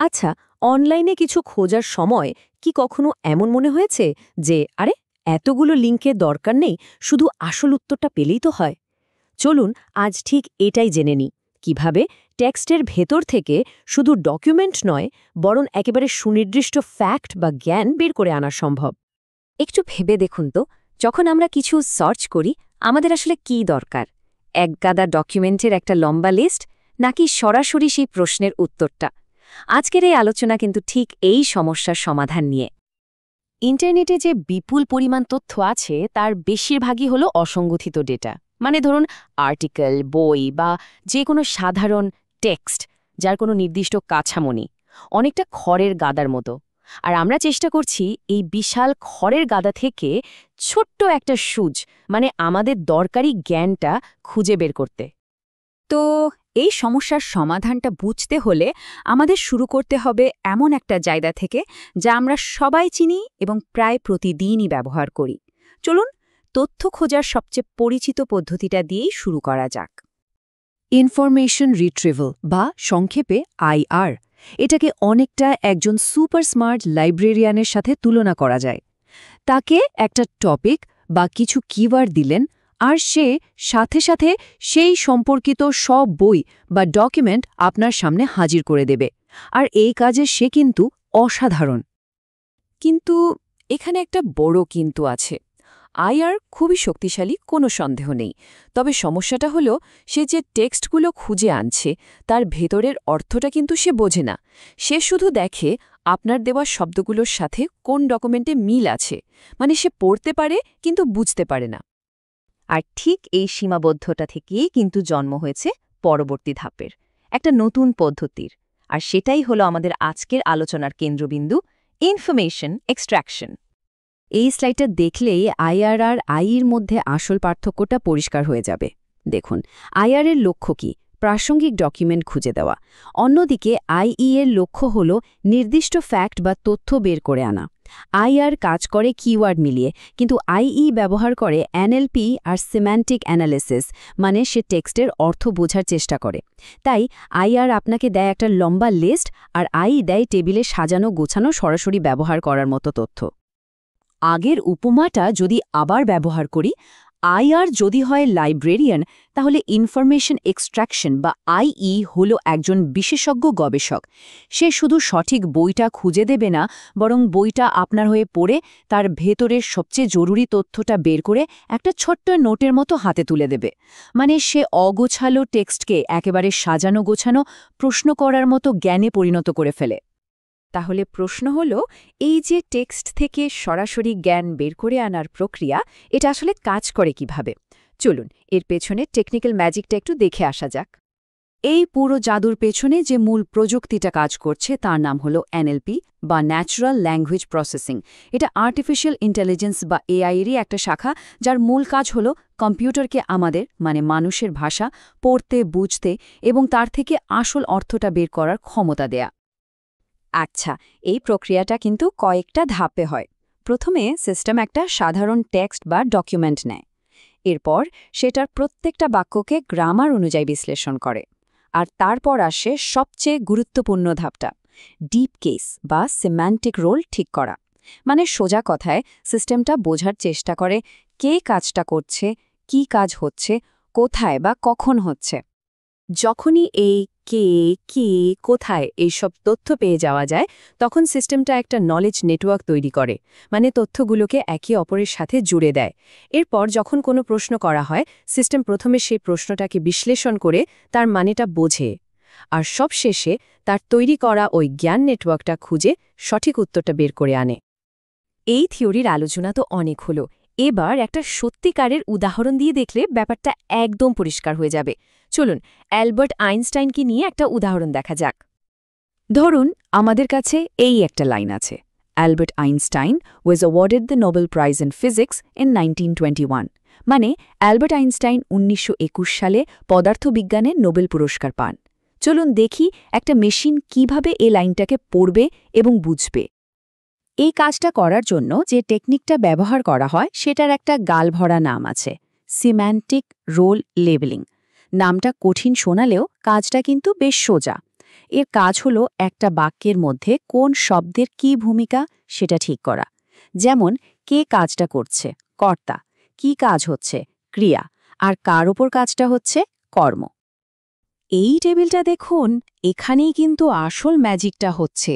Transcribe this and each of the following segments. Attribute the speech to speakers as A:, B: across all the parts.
A: আচ্ছা, অনলাইনে কিছু খোঁজার সময় কি কখনো এমন মনে হয়েছে যে আরে এতগুলো লিঙ্কের দরকার নেই, শুধু আসল উত্তরটা পেলেই তো হয়? চলুন আজ ঠিক এটাই জেনে নিই কিভাবে টেক্সটের ভেতর থেকে শুধু ডকুমেন্ট নয়, বরং একেবারে সুনির্দিষ্ট ফ্যাক্ট বা জ্ঞান বের করে আনা সম্ভব।
B: একটু ভেবে দেখুন তো, যখন আমরা কিছু সার্চ করি আমাদের আসলে কি দরকার? এক গাদা ডকুমেন্টের একটা লম্বা লিস্ট, নাকি সরাসরি সেই প্রশ্নের উত্তরটা? আজকের এই আলোচনা কিন্তু ঠিক এই সমস্যার সমাধান নিয়ে।
A: ইন্টারনেটে যে বিপুল পরিমাণ তথ্য আছে তার বেশিরভাগই হলো অসংগঠিত ডেটা, মানে ধরুন আর্টিকেল, বই বা যে কোনো সাধারণ টেক্সট যার কোনো নির্দিষ্ট কাঠামো নেই, অনেকটা খড়ের গাদার মতো। আর আমরা চেষ্টা করছি এই বিশাল খড়ের গাদা থেকে ছোট্ট একটা সূচ, মানে আমাদের দরকারি জ্ঞানটা খুঁজে বের করতে।
B: তো এই সমস্যার সমাধানটা বুঝতে হলে আমাদের শুরু করতে হবে এমন একটা জায়গা থেকে যা আমরা সবাই চিনি এবং প্রায় প্রতিদিনই ব্যবহার করি। চলুন তথ্য খোঁজার সবচেয়ে পরিচিত পদ্ধতিটা দিয়েই শুরু করা যাক।
A: ইনফরমেশন রিট্রিভাল বা সংক্ষেপে আইআর, এটাকে অনেকটা একজন সুপার স্মার্ট লাইব্রেরিয়ানের সাথে তুলনা করা যায়। তাকে একটা টপিক বা কিছু কিওয়ার্ড দিলেন, আর সে সাথে সাথে সেই সম্পর্কিত সব বই বা ডকুমেন্ট আপনার সামনে হাজির করে দেবে। আর এই কাজে সে কিন্তু অসাধারণ। কিন্তু এখানে একটা বড় কিন্তু আছে। আইআর খুবই শক্তিশালী, কোনো সন্দেহ নেই। তবে সমস্যাটা হলো সে যে টেক্সটগুলো খুঁজে আনছে তার ভেতরের অর্থটা কিন্তু সে বোঝে না। সে শুধু দেখে আপনার দেওয়া শব্দগুলোর সাথে কোন ডকুমেন্টে মিল আছে, মানে সে পড়তে পারে কিন্তু বুঝতে পারে না। আর ঠিক এই সীমাবদ্ধতা থেকেই কিন্তু জন্ম হয়েছে পরবর্তী ধাপের একটা নতুন পদ্ধতির। আর সেটাই হলো আমাদের আজকের আলোচনার কেন্দ্রবিন্দু, ইনফরমেশন এক্সট্র্যাকশন। এই স্লাইডটা দেখলেই আইআর আর আইইর মধ্যে আসল পার্থক্যটা পরিষ্কার হয়ে যাবে। দেখুন, আইআর এর লক্ষ্য কি? প্রাসঙ্গিক ডকুমেন্ট খুঁজে দেওয়া। অন্যদিকে আইই এর লক্ষ্য হল নির্দিষ্ট ফ্যাক্ট বা তথ্য বের করে আনা। আইআর কাজ করে কিওয়ার্ড মিলিয়ে, কিন্তু আইই ব্যবহার করে এনএলপি আর সিম্যান্টিক অ্যানালিসিস, মানে সে টেক্সটের অর্থ বোঝার চেষ্টা করে। তাই আইআর আপনাকে দেয় একটা লম্বা লিস্ট, আর আইই দেয় টেবিলে সাজানো গোছানো সরাসরি ব্যবহার করার মতো তথ্য। আগের উপমাটা যদি আবার ব্যবহার করি, আইআর যদি হয় লাইব্রেরিয়ান, তাহলে ইনফরমেশন এক্সট্র্যাকশন বা আইই হলো একজন বিশেষজ্ঞ গবেষক। সে শুধু সঠিক বইটা খুঁজে দেবে না, বরং বইটা আপনার হয়ে পড়ে তার ভেতরের সবচেয়ে জরুরি তথ্যটা বের করে একটা ছোট্ট নোটের মতো হাতে তুলে দেবে। মানে সে অগোছালো টেক্সটকে একেবারে সাজানো গোছানো প্রশ্ন করার মতো জ্ঞানে পরিণত করে ফেলে। তাহলে প্রশ্ন হলো, এই যে টেক্সট থেকে সরাসরি জ্ঞান বের করে আনার প্রক্রিয়া, এটা আসলে কাজ করে কিভাবে? চলুন এর পেছনে টেকনিক্যাল ম্যাজিকটা একটু দেখে আসা যাক। এই পুরো জাদুর পেছনে যে মূল প্রযুক্তিটা কাজ করছে তার নাম হলো এনএলপি বা ন্যাচারাল ল্যাঙ্গুয়েজ প্রসেসিং। এটা আর্টিফিশিয়াল ইন্টেলিজেন্স বা এআইয়েরই একটা শাখা, যার মূল কাজ হলো কম্পিউটারকে আমাদের, মানে মানুষের ভাষা পড়তে, বুঝতে এবং তার থেকে আসল অর্থটা বের করার ক্ষমতা দেয়া। আচ্ছা, এই প্রক্রিয়াটা কিন্তু কয়েকটা ধাপে হয়। প্রথমে সিস্টেম একটা সাধারণ টেক্সট বা ডকুমেন্ট নেয়। এরপর সেটার প্রত্যেকটা বাক্যকে গ্রামার অনুযায়ী বিশ্লেষণ করে। আর তারপর আসে সবচেয়ে গুরুত্বপূর্ণ ধাপটা, ডিপ কেস বা সিম্যান্টিক রোল ঠিক করা। মানে সোজা কথায় সিস্টেমটা বোঝার চেষ্টা করে কে কাজটা করছে, কি কাজ হচ্ছে, কোথায় বা কখন হচ্ছে। যখনই এই কে, কি, কোথায় এইসব তথ্য পেয়ে যাওয়া যায়, তখন সিস্টেমটা একটা নলেজ নেটওয়ার্ক তৈরি করে, মানে তথ্যগুলোকে একে অপরের সাথে জুড়ে দেয়। এরপর যখন কোনো প্রশ্ন করা হয়, সিস্টেম প্রথমে সেই প্রশ্নটাকে বিশ্লেষণ করে তার মানেটা বোঝে, আর সবশেষে তার তৈরি করা ওই জ্ঞান নেটওয়ার্কটা খুঁজে সঠিক উত্তরটা বের করে আনে। এই থিওরির আলোচনা তো অনেক হলো, এবার একটা সত্যিকারের উদাহরণ দিয়ে দেখলে ব্যাপারটা একদম পরিষ্কার হয়ে যাবে। চলুন অ্যালবার্ট আইনস্টাইনকে নিয়ে একটা উদাহরণ দেখা যাক। ধরুন আমাদের কাছে এই একটা লাইন আছে, Albert Einstein was awarded the Nobel prize in physics in 1921। মানে অ্যালবার্ট আইনস্টাইন 1921 সালে পদার্থবিজ্ঞানে নোবেল পুরস্কার পান। চলুন দেখি একটা মেশিন কিভাবে এই লাইনটাকে পড়বে এবং বুঝবে। এই কাজটা করার জন্য যে টেকনিকটা ব্যবহার করা হয় সেটার একটা গালভরা নাম আছে, সিম্যান্টিক রোল লেবেলিং। নামটা কঠিন শোনালেও কাজটা কিন্তু বেশ সোজা।
B: এর কাজ হলো একটা বাক্যের মধ্যে কোন শব্দের কী ভূমিকা সেটা ঠিক করা। যেমন কে কাজটা করছে, কর্তা, কি কাজ হচ্ছে, ক্রিয়া, আর কার ওপর কাজটা হচ্ছে, কর্ম। এই টেবিলটা দেখুন, এখানেই কিন্তু আসল ম্যাজিকটা হচ্ছে।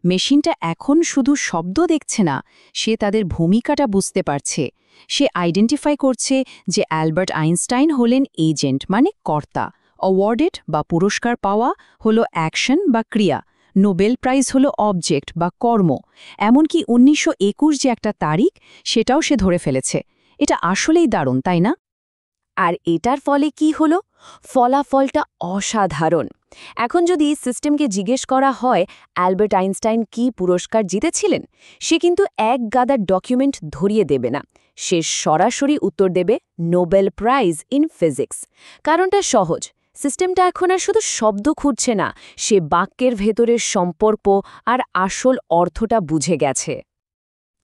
B: মেশিনটা এখন শুধু শব্দ দেখছে না, সে তাদের ভূমিকাটা বুঝতে পারছে। সে আইডেন্টিফাই করছে যে অ্যালবার্ট আইনস্টাইন হলেন এজেন্ট মানে কর্তা, অ্যাওয়ার্ডেড বা পুরস্কার পাওয়া হলো অ্যাকশন বা ক্রিয়া, নোবেল প্রাইজ হলো অবজেক্ট বা কর্ম, এমনকি 1921 যে একটা তারিখ সেটাও সে ধরে ফেলেছে। এটা আসলেই দারুণ, তাই না?
A: আর এটার ফলে কি হলো? ফলাফলটা অসাধারণ। এখন যদি সিস্টেমকে জিজ্ঞেস করা হয় অ্যালবার্ট আইনস্টাইন কি পুরস্কার জিতেছিলেন, সে কিন্তু এক গাদা ডকুমেন্ট ধরিয়ে দেবে না। সে সরাসরি উত্তর দেবে নোবেল প্রাইজ ইন ফিজিক্স। কারণটা সহজ, সিস্টেমটা এখন আর শুধু শব্দ খুঁজছে না, সে বাক্যের ভেতরের সম্পর্ক আর আসল অর্থটা বুঝে গেছে।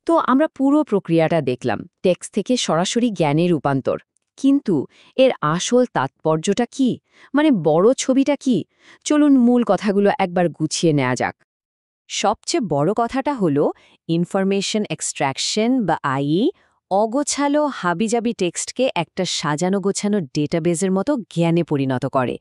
A: তো আমরা পুরো প্রক্রিয়াটা দেখলাম, টেক্সট থেকে সরাসরি জ্ঞানে রূপান্তর। কিন্তু এর আসল তাৎপর্যটা কি? মানে বড় ছবিটা কি? চলুন মূল কথাগুলো একবার গুছিয়ে নেওয়া যাক। সবচেয়ে বড় কথাটা হলো ইনফরমেশন এক্সট্র্যাকশন বা আইই অগোছালো হাবিজাবি টেক্সটকে একটা সাজানো গোছানো ডেটাবেজের মতো জ্ঞানে পরিণত করে।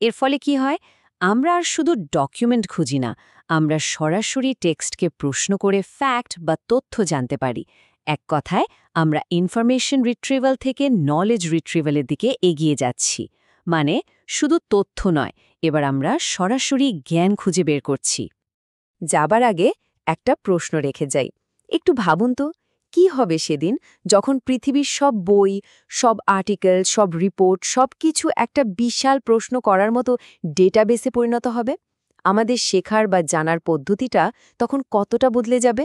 A: এর ফলে কি হয়? আমরা আর শুধু ডকুমেন্ট খুঁজি না, আমরা সরাসরি টেক্সটকে প্রশ্ন করে ফ্যাক্ট বা তথ্য জানতে পারি। এক কথায় আমরা ইনফরমেশন রিট্রিভাল থেকে নলেজ রিট্রিভালের দিকে এগিয়ে যাচ্ছি। মানে শুধু তথ্য নয়, এবার আমরা সরাসরি জ্ঞান খুঁজে বের করছি। যাবার আগে একটা প্রশ্ন রেখে যাই। একটু ভাবুন তো, কি হবে সেদিন যখন পৃথিবীর সব বই, সব আর্টিকেল, সব রিপোর্ট সবকিছু একটা বিশাল প্রশ্ন করার মতো ডেটাবেসে পরিণত হবে? আমাদের শেখার বা জানার পদ্ধতিটা তখন কতটা বদলে যাবে?